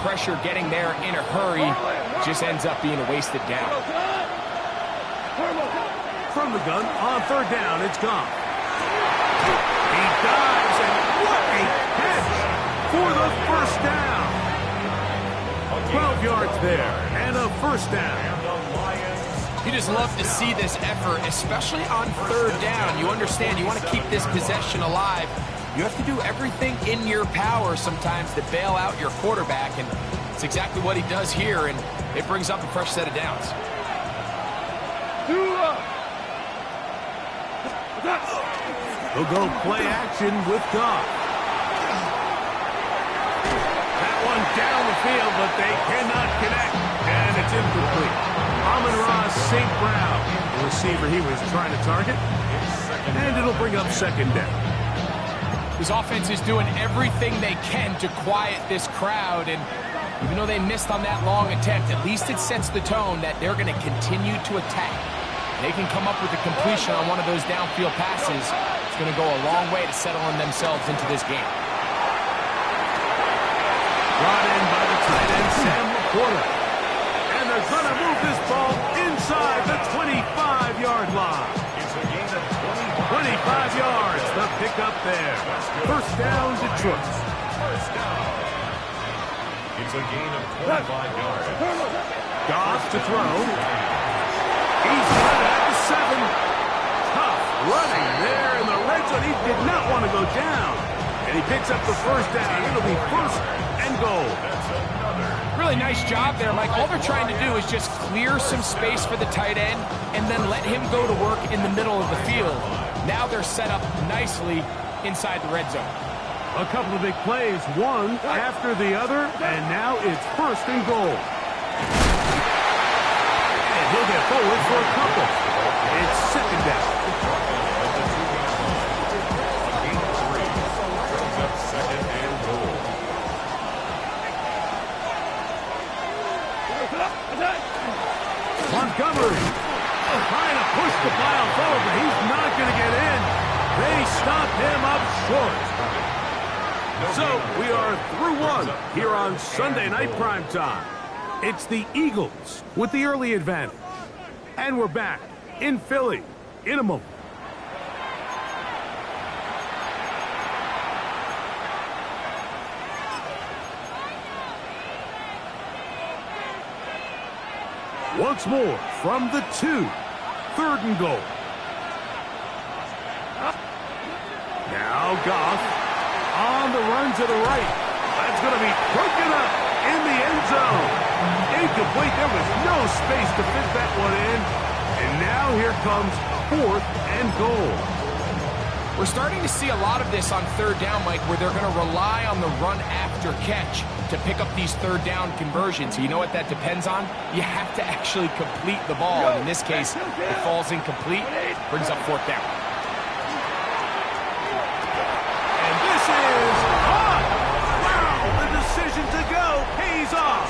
pressure getting there in a hurry just ends up being a wasted down. From the gun, on third down, it's gone. He dives, and what a catch for the first down. 12 yards there, and a first down. You just love to see this effort, especially on third down. You understand, you want to keep this possession alive. You have to do everything in your power sometimes to bail out your quarterback, and it's exactly what he does here, and it brings up a fresh set of downs. He'll go play action with Goff. That one down the field, but they cannot connect, and it's incomplete. Amon-Ra St. Brown, the receiver he was trying to target, and it'll bring up second down. His offense is doing everything they can to quiet this crowd, and even though they missed on that long attempt, at least it sets the tone that they're going to continue to attack. They can come up with a completion on one of those downfield passes. It's going to go a long way to settling themselves into this game. Brought in by the tight end, Sam LaPorta. And they're going to move this ball inside the 25-yard line. 25 yards, the pickup there. First down, Detroit. It's a gain of 25 yards. Goff to throw. He's got it at the 7. Tough running there in the red zone. He did not want to go down. And he picks up the first down. It'll be first and goal. Really nice job there, Mike. All they're trying to do is just clear some space for the tight end and then let him go to work in the middle of the field. Now they're set up nicely inside the red zone. A couple of big plays, one after the other, and now it's first and goal. And he'll get forward for a couple. It's second down. Second and goal. Montgomery trying to push the pile forward, but he's not going to get in. They stop him up short. So we are through one here on Sunday Night Primetime. It's the Eagles with the early advantage. And we're back in Philly in a moment. Once more from the 2. Third and goal. Now Goff on the run to the right. That's going to be broken up in the end zone. Incomplete. There was no space to fit that one in. And now here comes fourth and goal. We're starting to see a lot of this on third down, Mike, where they're going to rely on the run after catch to pick up these third down conversions. You know what that depends on? You have to actually complete the ball. And in this case, it falls incomplete, brings up fourth down. And this is on. Wow, the decision to go pays off.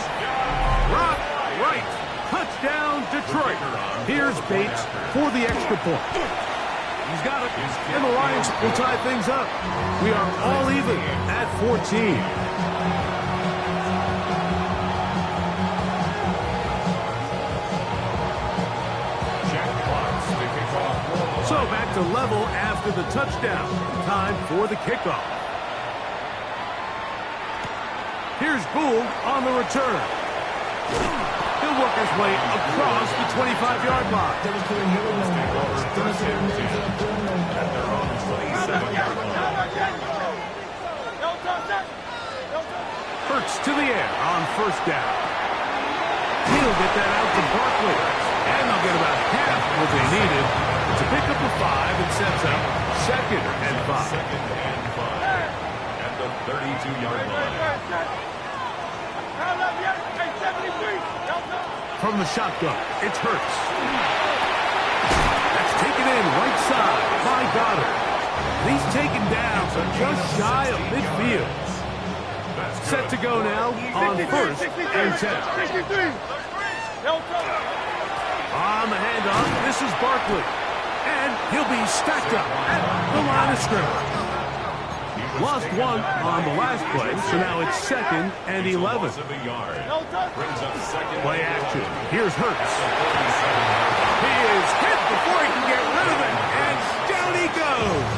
Rock right. Touchdown, Detroit. Here's Bates for the extra point. He's got it. And the Lions will tie things up. We are all even at 14. So back to level after the touchdown. Time for the kickoff. Here's Gould on the return. He'll work his way across the 25-yard line. Hurts to the air on first down. He'll get that out to Barkley. And they'll get about half what they needed to pick up the 5 and sets up second and 5. Second and 5 at the 32-yard line. From the shotgun, it's Hurts. That's taken in right side by Goddard. He's taken down just shy of midfield. Set to go now on first and 10. On the handoff, this is Barkley. And he'll be stacked up at the line of scrimmage. Lost one on the last play, so now it's 2nd and 11. Play action. Here's Hurts. He is hit before he can get rid of it, and down he goes.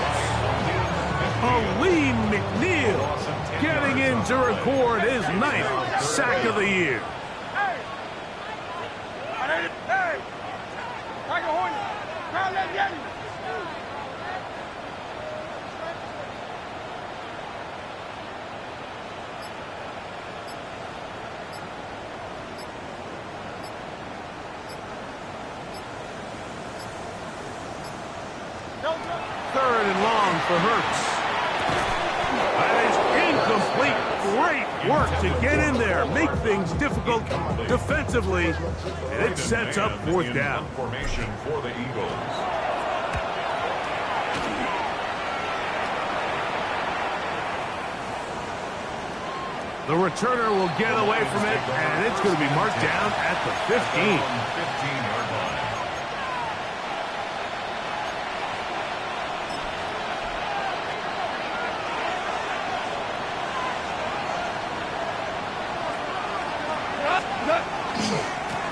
Aleem McNeil getting in to record his 9th sack of the year. Third and long for Hurts. That is incomplete. Great work to get in there, make things difficult defensively, and it sets up 4th down. Formation for the Eagles. The returner will get away from it, and it's going to be marked down at the 15. 15-yard line.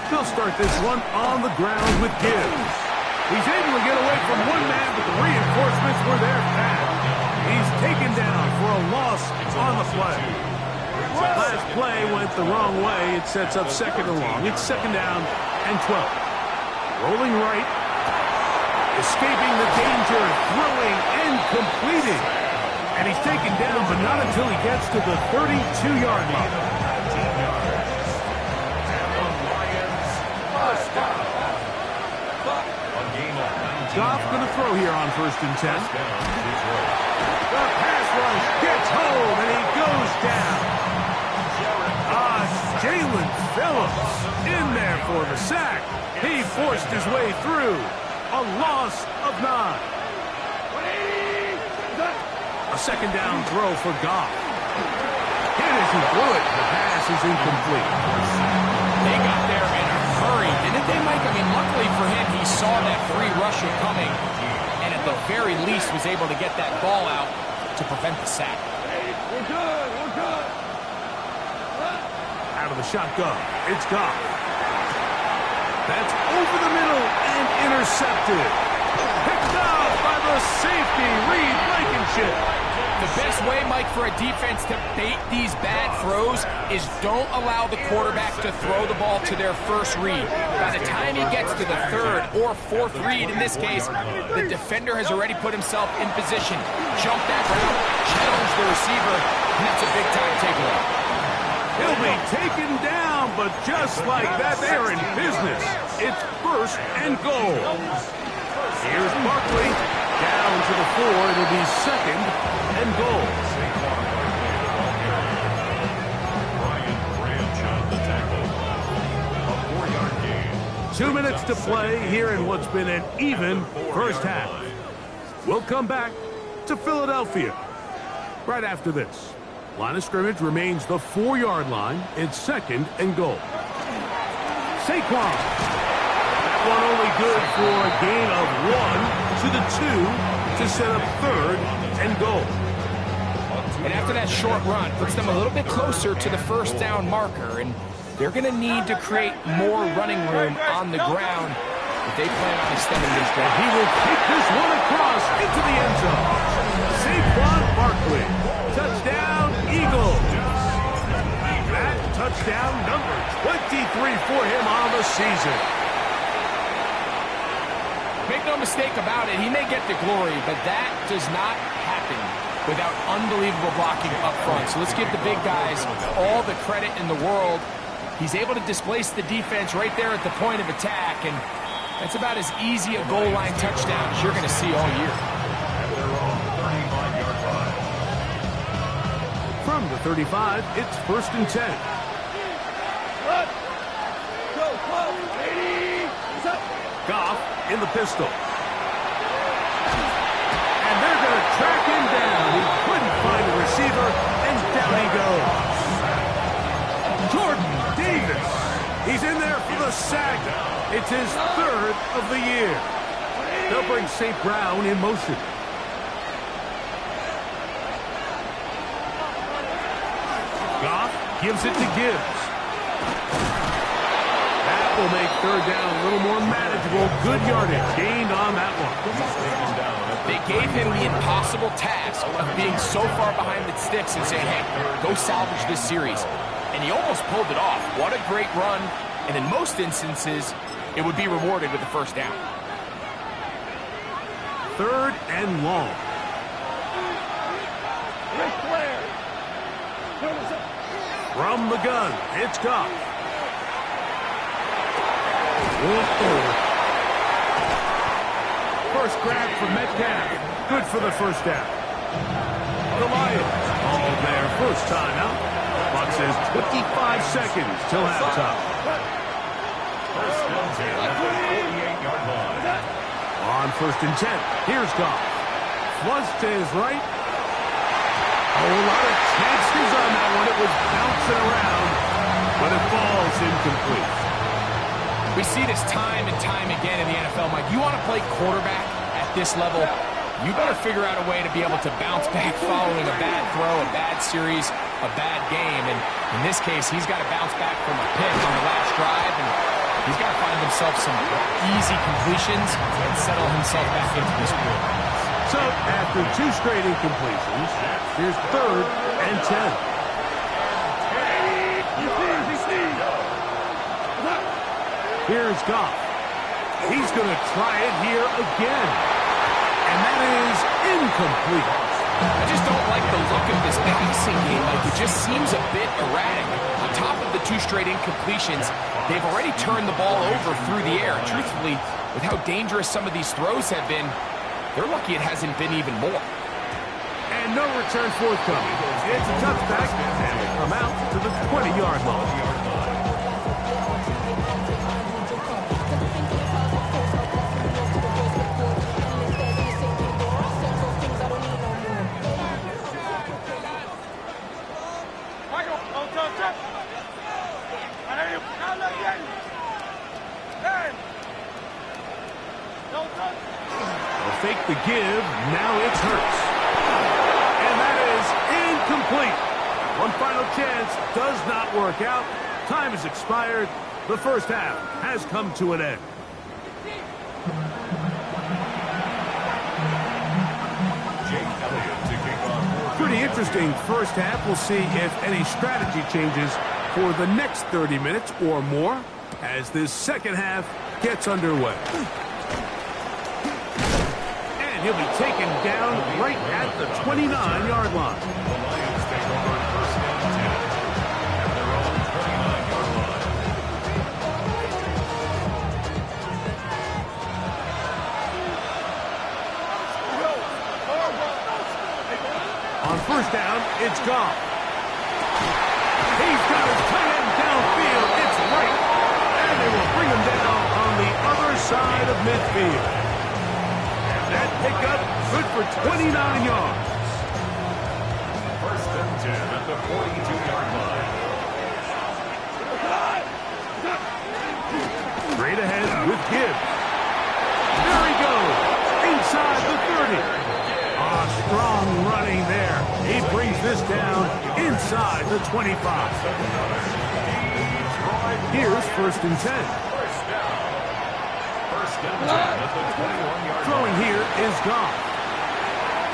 They'll start this one on the ground with Gibbs. He's able to get away from one man, but the reinforcements were there fast. He's taken down for a loss on the play. Last play went the wrong way. It sets up 2nd and long. It's 2nd down and 12. Rolling right. Escaping the danger. Throwing and completing. And he's taken down, but not until he gets to the 32-yard line. Goff going to throw here on 1st and 10. The pass rush gets home, and he goes down. Jalen Phillips in there for the sack. He forced his way through. A loss of 9. A 2nd down throw for Goff. Hit as he threw it. The pass is incomplete. They got there in a hurry, didn't they, Mike? I mean, luckily for him, he saw that free rusher coming, and at the very least was able to get that ball out to prevent the sack. We're good. We're good. Out of the shotgun, it's Goff. That's over the middle and intercepted. Picked off by the safety, Reed Blankenship. The best way, Mike, for a defense to bait these bad throws is don't allow the quarterback to throw the ball to their first read. By the time he gets to the 3rd or 4th read, in this case, the defender has already put himself in position. Jump that route, challenge the receiver, and that's a big-time takeaway. He'll be taken down, but just like that, they're in business. It's 1st and goal. Here's Barkley. Down to the 4. It'll be 2nd and goal. Brian Branch on the tackle. A 4-yard gain. 2 minutes to play here in what's been an even first half. We'll come back to Philadelphia right after this. Line of scrimmage remains the 4-yard line. It's 2nd and goal. Saquon. That one only good for a gain of 1 to the 2 to set up 3rd and goal. And after that short run, puts them a little bit closer to the 1st down marker, and they're going to need to create more running room on the ground if they plan on extending this drive. He will take this one across into the end zone. Saquon Barkley. Touchdown, Eagles. That touchdown number 23 for him on the season. Make no mistake about it, he may get the glory, but that does not happen without unbelievable blocking up front. So let's give the big guys all the credit in the world. He's able to displace the defense right there at the point of attack, and that's about as easy a goal line touchdown as you're going to see all year. From the 35, it's 1st and 10. Goff in the pistol. And they're going to track him down. He couldn't find a receiver, and down he goes. Jordan Davis. He's in there for the sack. It's his 3rd of the year. They'll bring St. Brown in motion. Gives it to Gibbs. That will make third down a little more manageable. Good yardage gained on that one. They gave him the impossible task of being so far behind the sticks and saying, hey, go salvage this series. And he almost pulled it off. What a great run. And in most instances, it would be rewarded with a first down. Third and long. From the gun, it's Goff. First grab for Metcalf. Good for the first down. The Lions all their first time out. Clock says 25 seconds till halftime. First and 10 at the 48-yard line. On first and 10, here's Goff. Flush to his right. A lot of chances on that one. It was bouncing around, but it falls incomplete. We see this time and time again in the NFL, Mike. You want to play quarterback at this level, you better figure out a way to be able to bounce back following a bad throw, a bad series, a bad game. And in this case, he's got to bounce back from a pick on the last drive, and he's got to find himself some easy completions and settle himself back into this pool. So, after two straight incompletions, here's third and 10. Here's Goff. He's going to try it here again. And that is incomplete. I just don't like the look of this passing game. Like, it just seems a bit erratic. On top of the two straight incompletions, they've already turned the ball over through the air. Truthfully, with how dangerous some of these throws have been, they're lucky it hasn't been even more. And no return forthcoming. It's a touchback, and they come out to the 20-yard line. Fake the give, now it's Hurts. And that is incomplete. One final chance, does not work out. Time has expired. The first half has come to an end. Jake Elliott to kick off. Pretty interesting first half. We'll see if any strategy changes for the next 30 minutes or more as this second half gets underway. He'll be taken down right at the 29-yard line. The Lions take over first and 10 at their own 29-yard line. On first down, it's Goff. He's got his tight end downfield. It's right. And they will bring him down on the other side of midfield. That pickup good for 29 yards. First and 10 at the 42-yard line. Straight ahead with Gibbs. There he goes. Inside the 30. Strong running there. He brings this down inside the 25. Here's first and 10. First and 10 at the 21-yard line. Throwing here is Goff.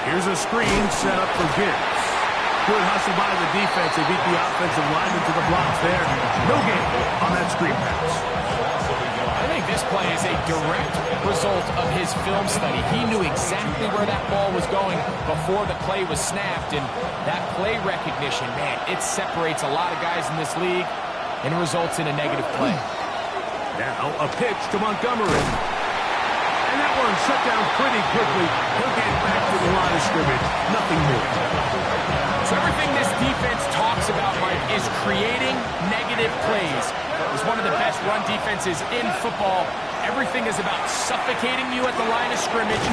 Here's a screen set up for Gibbs. Good hustle by the defense. They beat the offensive lineman to the blocks there. No gain on that screen pass. I think this play is a direct result of his film study. He knew exactly where that ball was going before the play was snapped, and that play recognition, man, it separates a lot of guys in this league and results in a negative play. Now a pitch to Montgomery. And that one shut down pretty quickly. He'll get back to the line of scrimmage. Nothing more. So everything this defense talks about, Mike, is creating negative plays. It's one of the best run defenses in football. Everything is about suffocating you at the line of scrimmage,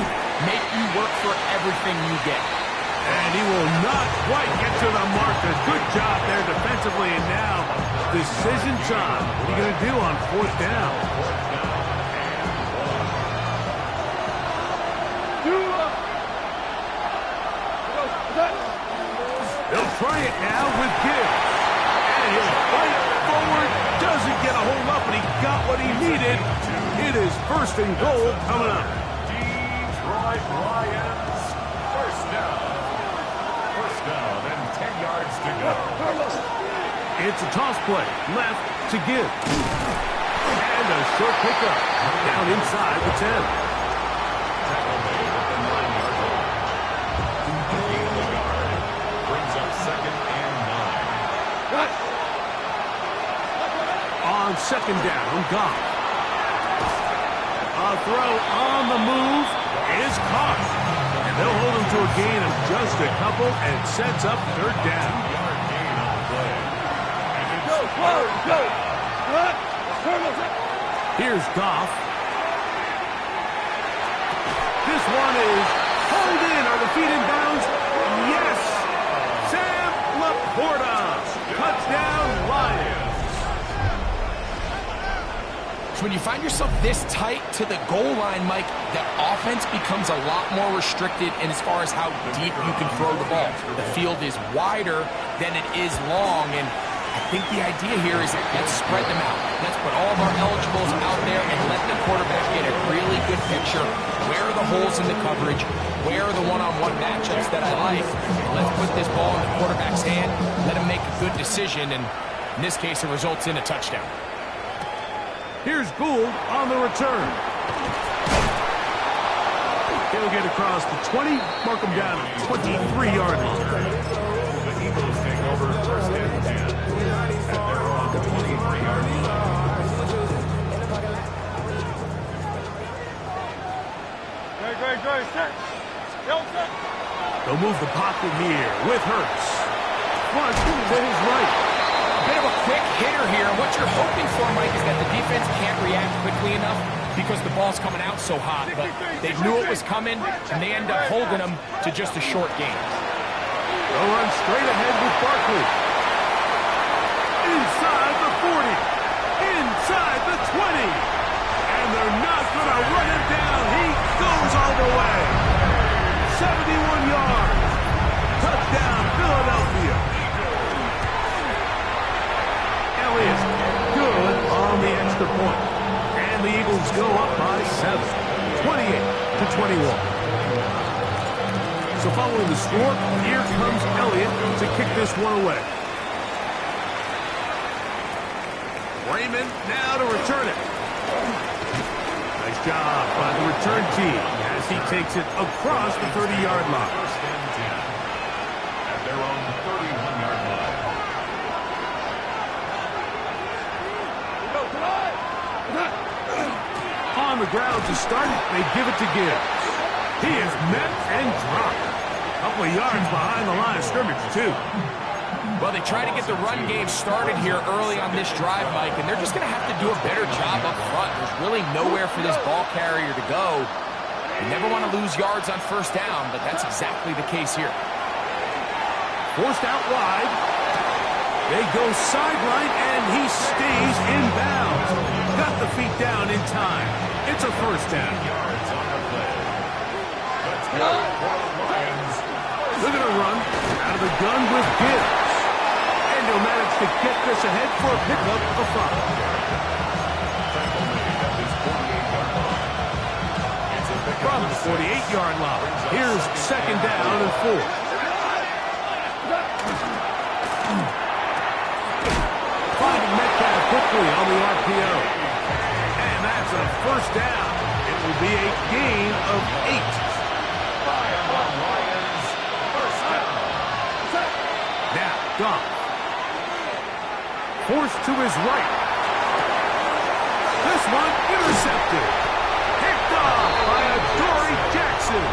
make you work for everything you get. And he will not quite get to the marker. Good job there defensively. And now, decision time. What are you going to do on fourth down? They'll try it now with Gibbs. And First and goal coming up. Detroit Lions, first down. First down and 10 yards to go. It's a toss play, left to give. And a short pickup, down inside the 10. Tackle made at the 9-yard line. Gain of the yard brings up second and 9. On second down, Goff. A throw on the move is caught. And they'll hold him to a gain of just a couple and sets up third down. 2-yard gain on the play. And it's Here's Goff. This one is hauled in. Are the feet in bounds? Yes! Sam Laporta. Touchdown, Lions. So when you find yourself this tight to the goal line, Mike, the offense becomes a lot more restricted in as far as how deep you can throw the ball. The field is wider than it is long, and I think the idea here is let's spread them out. Let's put all of our eligibles out there and let the quarterback get a really good picture. Where are the holes in the coverage? Where are the one-on-one matchups that I like? Let's put this ball in the quarterback's hand, let him make a good decision, and in this case, it results in a touchdown. Here's Gould on the return. He'll get across the 20, mark him down at 23-yard line. the Eagles take over first and 10 at their own 23-yard line. They'll move the pocket here with Hurts. Front to his right. A bit of a quick hitter here. What you're hoping for, Mike, is that the defense can't react quickly enough because the ball's coming out so hot. But they knew it was coming, and they end up holding them to just a short gain. They'll run straight ahead with Barkley. Inside the 40. Inside the 20. And they're not going to run him down. He goes all the way. 71 yards. Touchdown, Philadelphia. Elliott, good on the extra point. And the Eagles go up by 7, 28-21. So following the score, here comes Elliott to kick this one away. Raymond now to return it. Nice job by the return team as he takes it across the 30-yard line. First and 10 at their own 31-yard line. On the ground to start, they give it to Gibbs. He is met and dropped. A couple of yards behind the line of scrimmage, too. Well, they try to get the run game started here early on this drive, Mike, and they're just going to have to do a better job up front. There's really nowhere for this ball carrier to go. You never want to lose yards on first down, but that's exactly the case here. Forced out wide. They go sideline, and he stays in bounds. Got the feet down in time. It's a first down. Yards on the play. Let's go for the Lions. They're going to run out of the gun with Gibbs. And he'll manage to get this ahead for a pickup of 5. Tackle made at his 48-yard line. It's a pickup From the 48-yard line, here's second down and 4. Finding Metcalf quickly on the RPO. And that's a first down. It will be a gain of 8. by the Lions. First down. Now, Goff. Forced to his right. This one intercepted. Picked off by Adoree Jackson.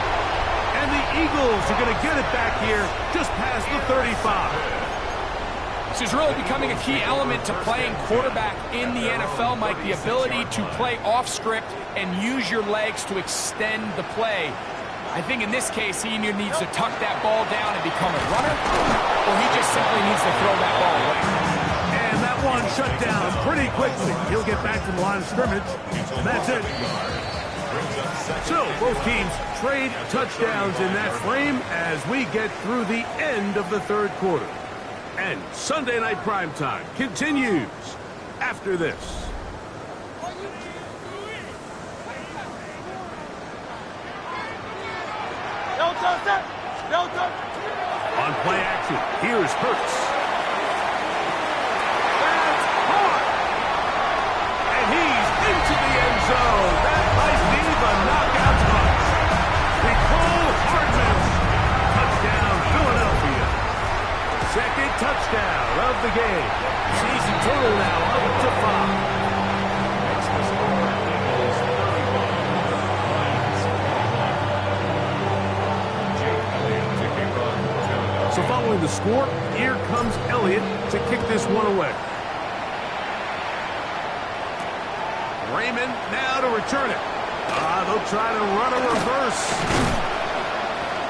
And the Eagles are going to get it back here just past the 35. This is really becoming a key element to playing quarterback in the NFL, Mike, the ability to play off script and use your legs to extend the play. I think in this case, he either needs to tuck that ball down and become a runner, or he just simply needs to throw that ball away. And that one shut down pretty quickly. He'll get back to the line of scrimmage, and that's it. So, both teams trade touchdowns in that frame as we get through the end of the third quarter. And Sunday Night Primetime continues after this. On play action, here's Hurts. That's hard. And he's into the end zone. That might be the knockout punch. Nicole Hardman. Touchdown, Philadelphia. Second touchdown of the game. Season total now up to 5. So following the score, here comes Elliott to kick this one away. Raymond now to return it. They'll try to run a reverse.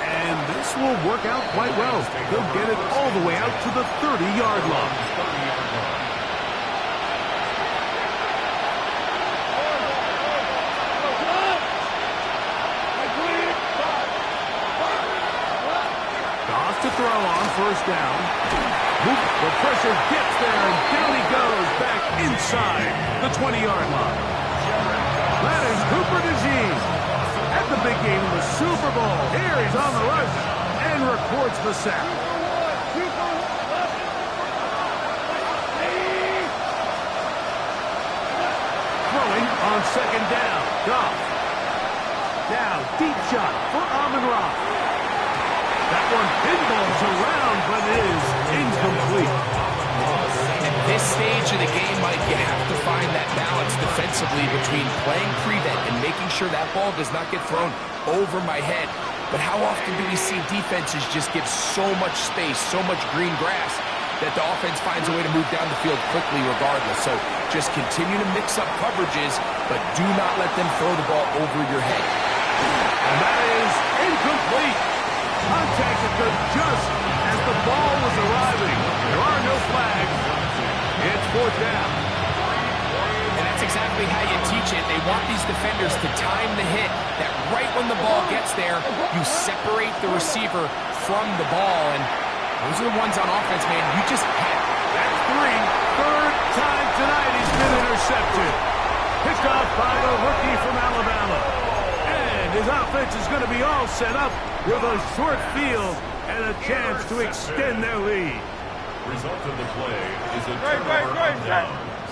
And this will work out quite well. They'll get it all the way out to the 30-yard line. To throw on first down. The pressure gets there, and down he goes back inside the 20-yard line. That is Cooper DeJean at the big game in the Super Bowl. Here he's on the rush and records the sack. Throwing on second down. Goff. Now deep shot for Amon-Ra. That one pinballs around, but is incomplete. At this stage of the game, Mike, you have to find that balance defensively between playing prevent and making sure that ball does not get thrown over my head. But how often do we see defenses just give so much space, so much green grass, that the offense finds a way to move down the field quickly regardless? So just continue to mix up coverages, but do not let them throw the ball over your head. And that is incomplete. Contact occurred just as the ball was arriving. There are no flags. It's fourth down. And that's exactly how you teach it. They want these defenders to time the hit, that right when the ball gets there, you separate the receiver from the ball. And those are the ones on offense, man. You just have. That's three. Third time tonight he's been intercepted. Picked off by the rookie from Alabama. And his offense is going to be all set up with a short field and a chance to extend their lead. Result of the play is a turnover on downs.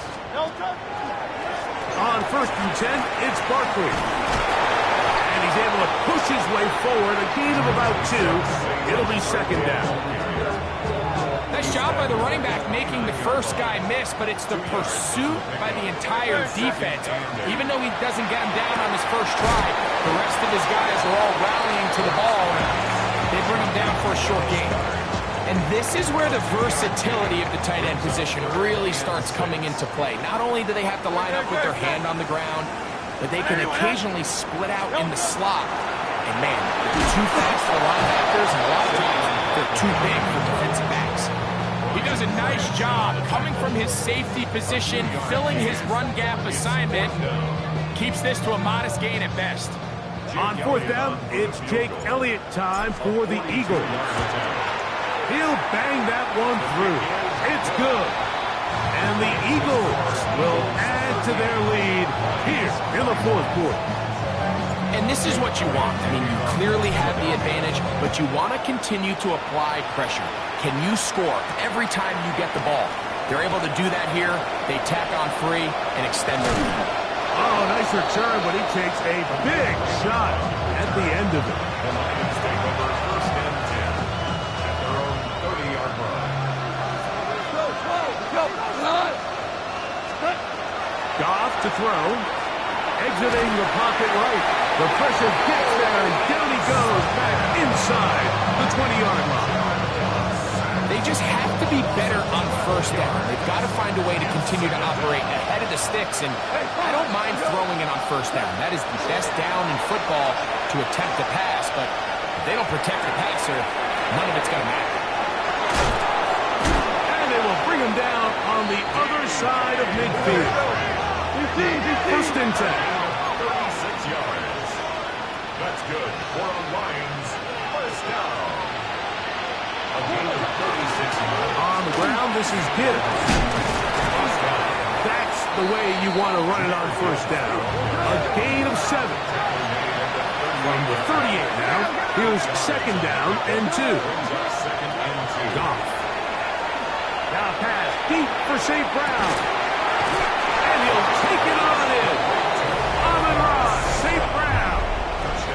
On first and 10, it's Barkley. And he's able to push his way forward, a gain of about 2. It'll be second down. Nice job by the running back making the first guy miss, but it's the pursuit by the entire defense. Even though he doesn't get him down on his first try, the rest of his guys are all rallying to the ball, and they bring him down for a short gain. And this is where the versatility of the tight end position really starts coming into play. Not only do they have to line up with their hand on the ground, but they can occasionally split out in the slot. And man, they're too fast for linebackers, and a lot of times they're too big for defensive backs. He does a nice job coming from his safety position, filling his run gap assignment. Keeps this to a modest gain at best. On fourth down, it's Jake Elliott time for the Eagles. He'll bang that one through. It's good. And the Eagles will add to their lead here in the fourth quarter. And this is what you want. I mean, you clearly have the advantage, but you want to continue to apply pressure. Can you score every time you get the ball? They're able to do that here. They tack on free and extend their lead. Oh, nice return, but he takes a big shot at the end of it. The Lions take over first and 10 at their own 30-yard line. Goff to throw. Exiting the pocket right. The pressure gets there, and down he goes back inside the 20-yard line. They just have to be better on first down. They've got to find a way to continue to operate ahead of the sticks, and I don't mind throwing it on first down. That is the best down in football to attempt to pass, but if they don't protect the passer, none of it's going to matter. And they will bring him down on the other side of midfield. First and 10. 36 yards. That's good for a Lions first down. A gain of 36 yards. On the ground, this is Gibbs. That's the way you want to run it on first down. A gain of 7. From the 38 now, here's second down and 2. Second and 2. Goff. Now pass deep for St. Brown. And he'll take it on in. Amon-Ra, St. Brown.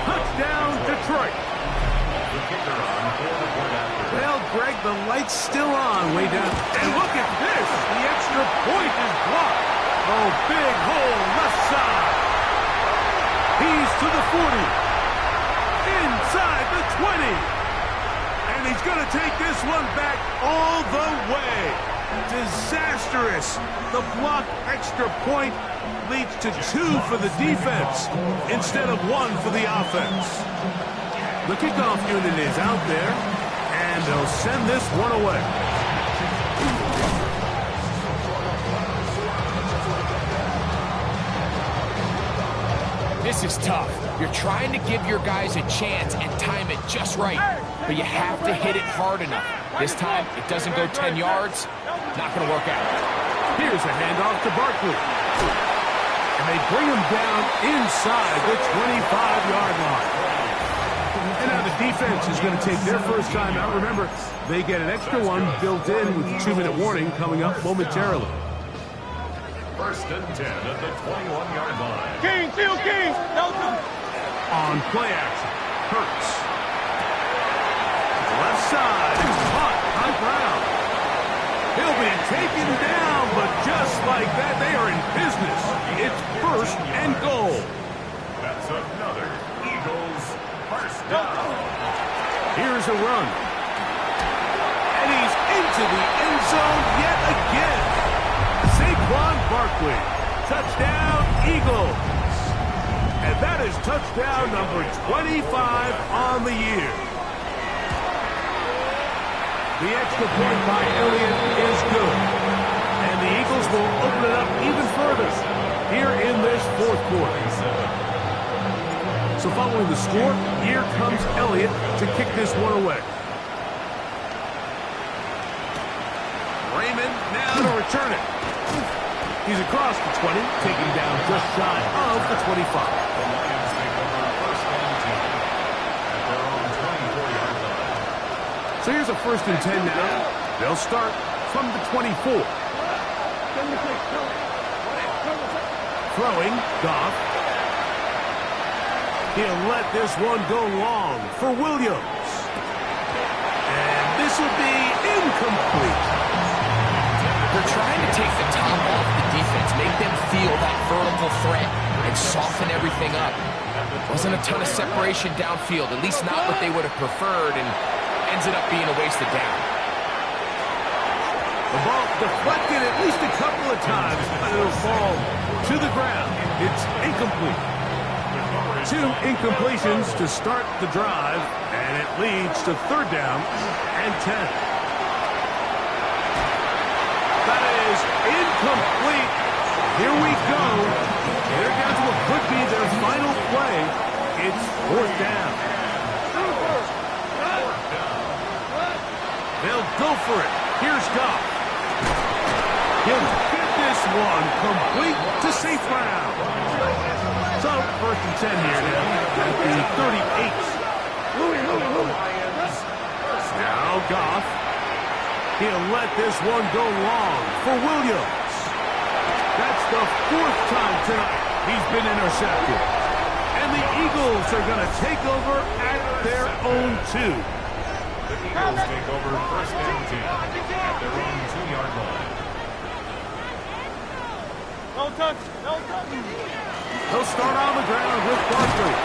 Touchdown, Detroit. The kicker on for the point after. Well, Greg, the light's still on way down. And look at this. The extra point is blocked. Oh, big hole left side. He's to the 40. Inside the 20. And he's going to take this one back all the way. Disastrous. The blocked extra point leads to 2 for the defense instead of 1 for the offense. The kickoff unit is out there, and they'll send this one away. This is tough. You're trying to give your guys a chance and time it just right, but you have to hit it hard enough. This time, it doesn't go 10 yards. Not going to work out. Here's a handoff to Barkley. And they bring him down inside the 25-yard line. And now the defense is going to take their first time out. Remember, they get an extra one built in with 2-minute warning coming up momentarily. First and 10 at the 21-yard line. King, Field King, Delta. On play action, Hurts. Left side, it's caught on Brown. He'll be taken down, but just like that, they are in business. It's first and goal. That's another Eagles first down. Here's a run. And he's into the end zone yet again. Saquon Barkley. Touchdown, Eagles. And that is touchdown number 25 on the year. The extra point by Elliott is good. And the Eagles will open it up even further here in this fourth quarter. So following the score, here comes Elliott to kick this one away. Raymond now to return it. He's across the 20, taking down just shy of the 25. The Lions take over first and 10 at their own 24-yard line. So here's a first and 10 now. They'll start from the 24. Throwing, Goff. He'll let this one go long for Williams. And this will be incomplete. They're trying to take the top off the defense, make them feel that vertical threat, and soften everything up. Wasn't a ton of separation downfield, at least not what they would have preferred, and ends it up being a wasted down. The ball deflected at least a couple of times, but it'll fall to the ground. It's incomplete. 2 incompletions to start the drive, and it leads to third down and 10. That is incomplete. Here we go. They're down to what could be their final play. It's fourth down. They'll go for it. Here's Goff. He'll get this one complete to St. Brown. So, first and 10 here now at the 38. Now Goff. He'll let this one go long for Williams. That's the 4th time tonight he's been intercepted. And the Eagles are going to take over at their own 2. The Eagles take over first and 10 at their own 2-yard line. No touch, no touch. They'll start on the ground with Barkley.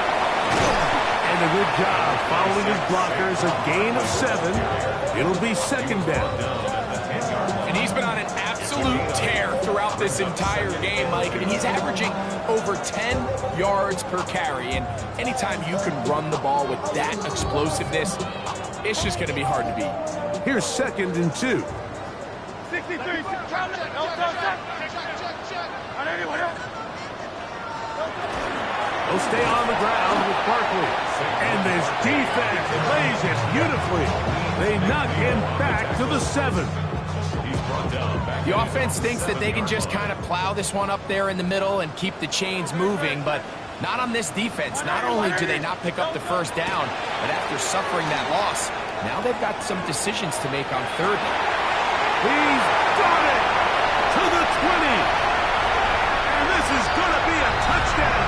And a good job following his blockers, a gain of 7. It'll be second down. And he's been on an absolute tear throughout this entire game, Mike. I mean, he's averaging over 10 yards per carry. And anytime you can run the ball with that explosiveness, it's just going to be hard to beat. Here's second and 2. 63, no touch. On anyone else. They'll stay on the ground with Barkley. And this defense plays it beautifully. They knock him back to the 7. The offense thinks that they can just kind of plow this one up there in the middle and keep the chains moving, but Not on this defense. Not only do they not pick up the first down, but after suffering that loss, now they've got some decisions to make on third. He's got it to the 20. And this is going to be a touchdown.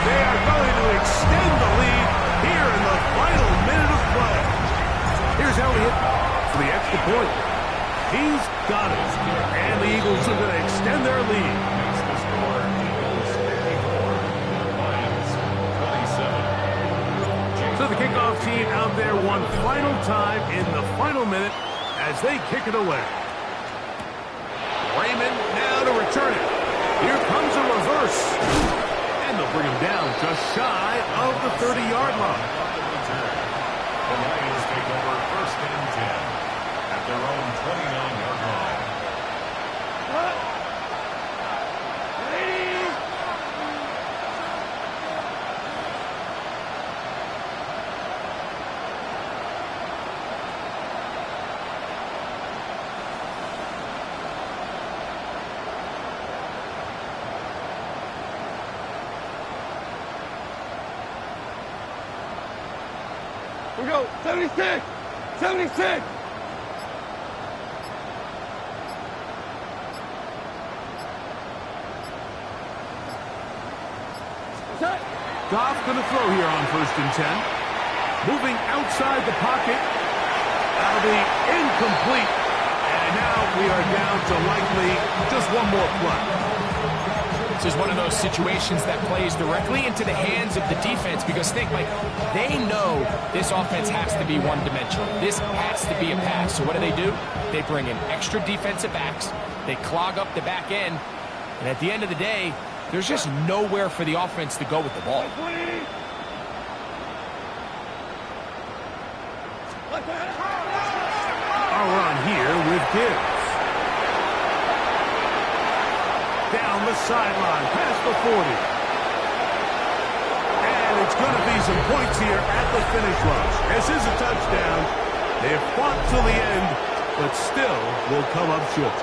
They are going to extend the lead here in the final minute of play. Here's Elliott for the extra point. He's got it. And the Eagles are going to extend their lead. Makes the score Eagles 54, Lions 27. So the kickoff team out there one final time in the final minute as they kick it away. Raymond now to return it. Here comes a reverse. And they'll bring him down just shy of the 30-yard line. The Lions take over first and 10 at their own 29-yard line. We go. 76. 76. Set. Goff going to throw here on first and 10. Moving outside the pocket. That'll be incomplete. And now we are down to likely just one more play. This is one of those situations that plays directly into the hands of the defense because think, Mike, they know this offense has to be one-dimensional. This has to be a pass. So what do? They bring in extra defensive backs. They clog up the back end. And at the end of the day, there's just nowhere for the offense to go with the ball. Our run here with Gibbs. Down the sideline, past the 40. And it's going to be some points here at the finish line. This is a touchdown. They've fought till the end, but still will come up short.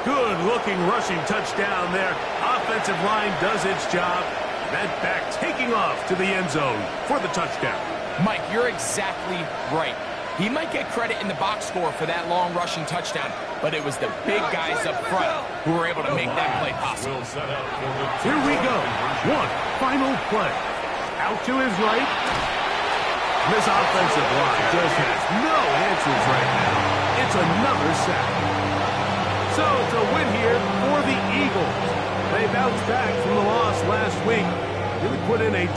Good-looking rushing touchdown there. Offensive line does its job. That back taking off to the end zone for the touchdown. Mike, you're exactly right. He might get credit in the box score for that long rushing touchdown, but it was the big guys up front who were able to make that play possible. Here we go. One final play. Out to his right. This offensive line just has no answers right now. It's another sack. So it's a win here for the Eagles. They bounced back from the loss last week. Really put in a